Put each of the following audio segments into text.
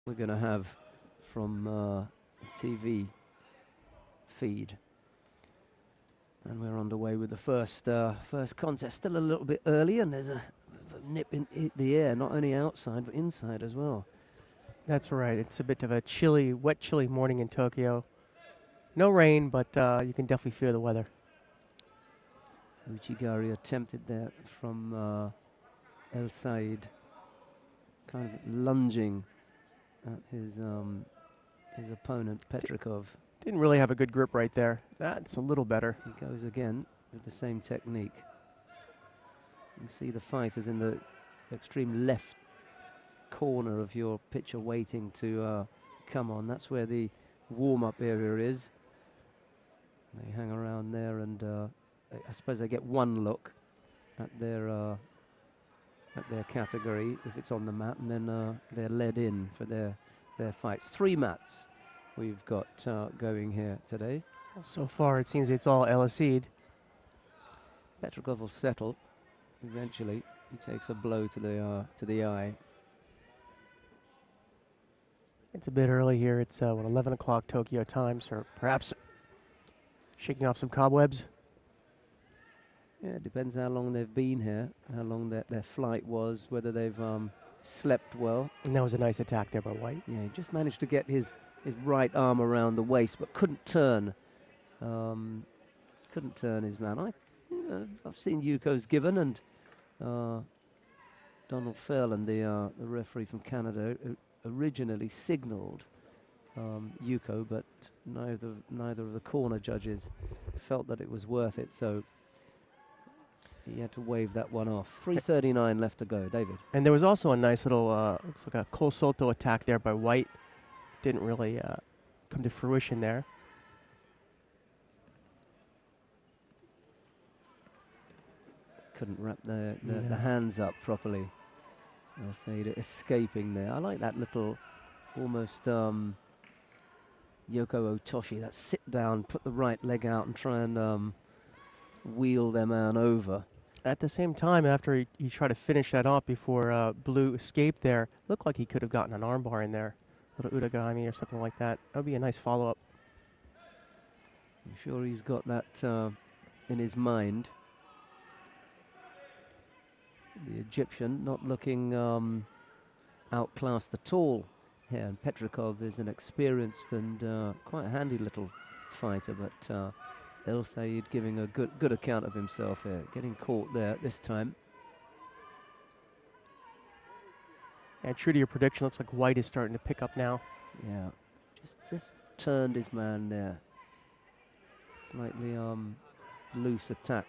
we're going to have from TV feed. And we're underway with the first contest. Still a little bit early, and there's a nip in the air, not only outside but inside as well. That's right. It's a bit of a chilly, wet, chilly morning in Tokyo. No rain, but you can definitely feel the weather. Uchigari attempted there from Elsaeed, kind of lunging at his opponent, Petrikov. Didn't really have a good grip right there. That's a little better. He goes again with the same technique. You see the fighters in the extreme left corner of your picture waiting to come on. That's where the warm-up area is. They hang around there, and I suppose they get one look at their category if it's on the mat, and then they're led in for their fights. 3 mats we've got going here today. So far, it seems it's all Elsaeed. Petrikov will settle eventually. He takes a blow to the eye. It's a bit early here. It's 11 o'clock Tokyo time, so perhaps shaking off some cobwebs. Yeah, it depends how long they've been here, how long their flight was, whether they've slept well. And that was a nice attack there by White. Yeah, he just managed to get his right arm around the waist, but couldn't turn. Couldn't turn his man. I've seen Yuko's given, and Donald Fairland, the referee from Canada, originally signalled Yuko, but neither of the corner judges felt that it was worth it, so he had to wave that one off. 3:39 left to go, David. And there was also a nice little, looks like a Cole Soto attack there by White. Didn't really come to fruition there. Couldn't wrap the hands up properly. Elsaeed escaping there. I like that little, almost Yoko Otoshi, that sit down, put the right leg out and try and wheel their man over. At the same time, after he tried to finish that off before Blue escaped there, looked like he could have gotten an armbar in there. A little Udagami or something like that. That would be a nice follow-up. I'm sure he's got that in his mind. The Egyptian not looking outclassed at all here. And Petrikov is an experienced and quite handy little fighter, but Elsaeed giving a good account of himself here, getting caught there this time. And true to your prediction, looks like White is starting to pick up now. Yeah, just turned his man there. Slightly loose attack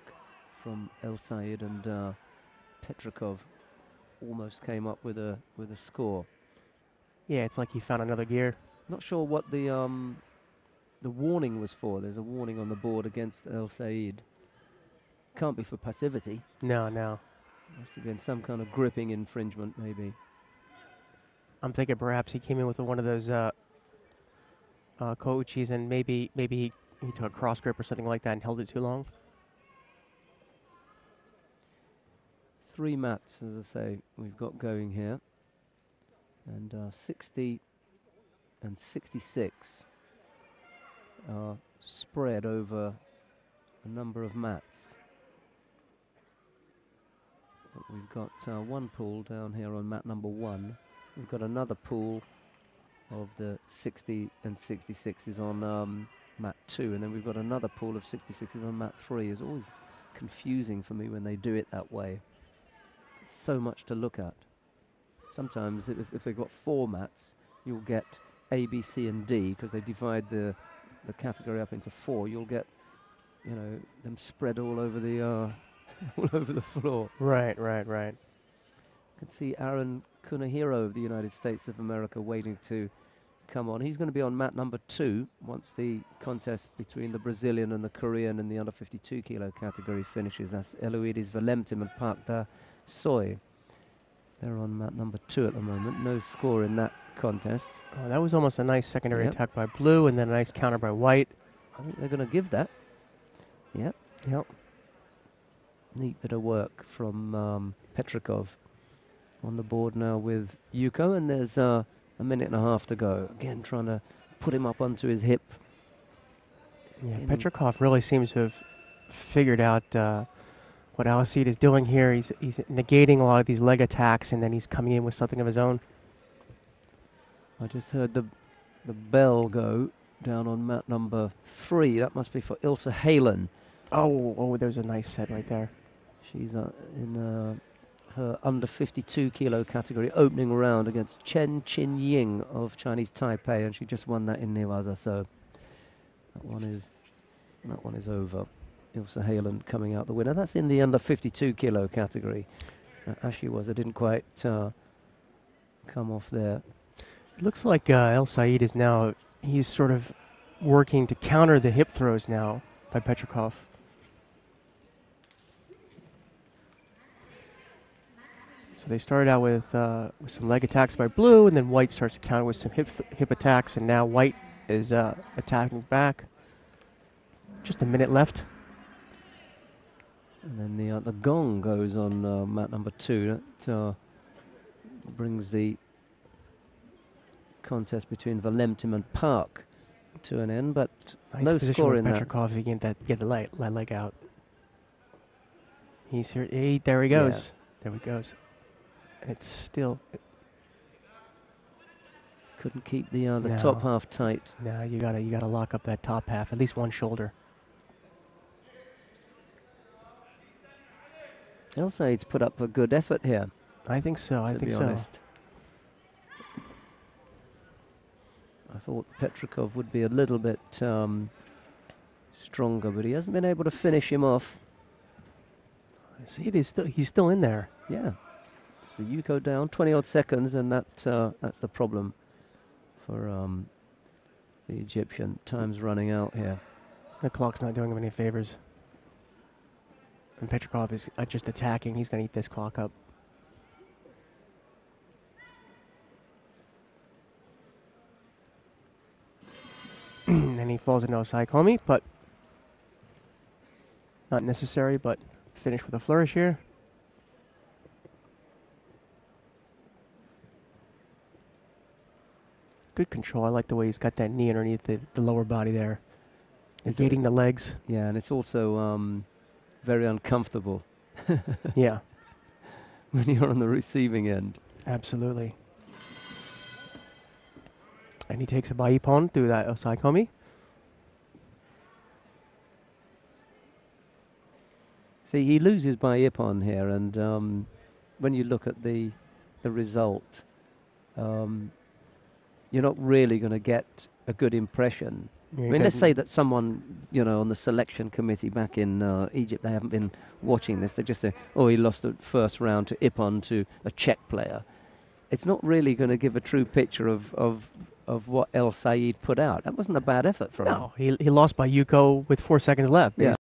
from Elsaeed, and Petrikov almost came up with a score. Yeah, it's like he found another gear. Not sure what the warning was for. There's a warning on the board against Elsaeed. Can't be for passivity. No. Must have been some kind of gripping infringement, maybe. I'm thinking perhaps he came in with one of those Kouchis, and maybe he took a cross grip or something like that and held it too long. 3 mats, as I say, we've got going here. And 60 and 66 are spread over a number of mats. But we've got one pool down here on mat number 1. We've got another pool of the 60 and 66s on mat 2, and then we've got another pool of 66s on mat 3. It's always confusing for me when they do it that way. So much to look at. Sometimes if they've got 4 mats, you'll get A, B, C, and D, because they divide the category up into 4. You'll get, them spread all over the all over the floor. Right. You can see Aaron Kunihiro of the United States of America waiting to come on. He's going to be on mat number 2 once the contest between the Brazilian and the Korean in the under 52 kilo category finishes. That's Eloidis Valentim and Park Da Soy. They're on mat number 2 at the moment. No score in that contest. Oh, that was almost a nice secondary attack by Blue, and then a nice counter by White. I think they're going to give that. Yep. Neat bit of work from Petrikov on the board now with Yuko, and there's A minute and a half to go. Again, trying to put him up onto his hip. Yeah, Petrikov really seems to have figured out what Elsaeed is doing here. He's negating a lot of these leg attacks, and then he's coming in with something of his own. I just heard the bell go down on mat number 3. That must be for Elsaeed. Oh, there's a nice set right there. She's in her under 52 kilo category, opening round against Chen Qin-ying of Chinese Taipei, and she just won that in Newaza. So that one is over. Elsaeed coming out the winner. That's in the under 52 kilo category. As she was, it didn't quite come off there. It looks like Elsaeed is now, he's sort of working to counter the hip throws now by Petrikov. So they started out with some leg attacks by Blue, and then White starts to counter with some hip attacks, and now White is attacking back. Just a minute left. And then the gong goes on mat number 2. That brings the contest between Valentim and Park to an end, but nice no position score with in Petrikov to get the leg out. He's here. There he goes. Yeah. There he goes. And it's still couldn't keep the top half tight. No, you gotta lock up that top half, at least one shoulder. Elsaeed's put up a good effort here. I think so. I think so. I thought Petrikov would be a little bit stronger, but he hasn't been able to finish him off. I see he's still in there. Yeah. It's the Yuko down, 20-odd seconds, and that's the problem for the Egyptian. Time's running out here. The clock's not doing him any favors. And Petrikov is just attacking. He's going to eat this clock up. And he falls into a Saikomi, but not necessary, but finish with a flourish here. Good control. I like the way he's got that knee underneath the lower body there. Negating the legs. Yeah, and it's also very uncomfortable. Yeah. When you're on the receiving end. Absolutely. And he takes a Baipon through that Osaikomi. See, he loses by Ippon here, and when you look at the result, you're not really going to get a good impression. I mean, let's say that someone, on the selection committee back in Egypt, they haven't been watching this. They just say, oh, he lost the first round to Ippon, to a Czech player. It's not really going to give a true picture of what Elsaeed put out. That wasn't a bad effort from him. No, he lost by Yuko with 4 seconds left. Yeah.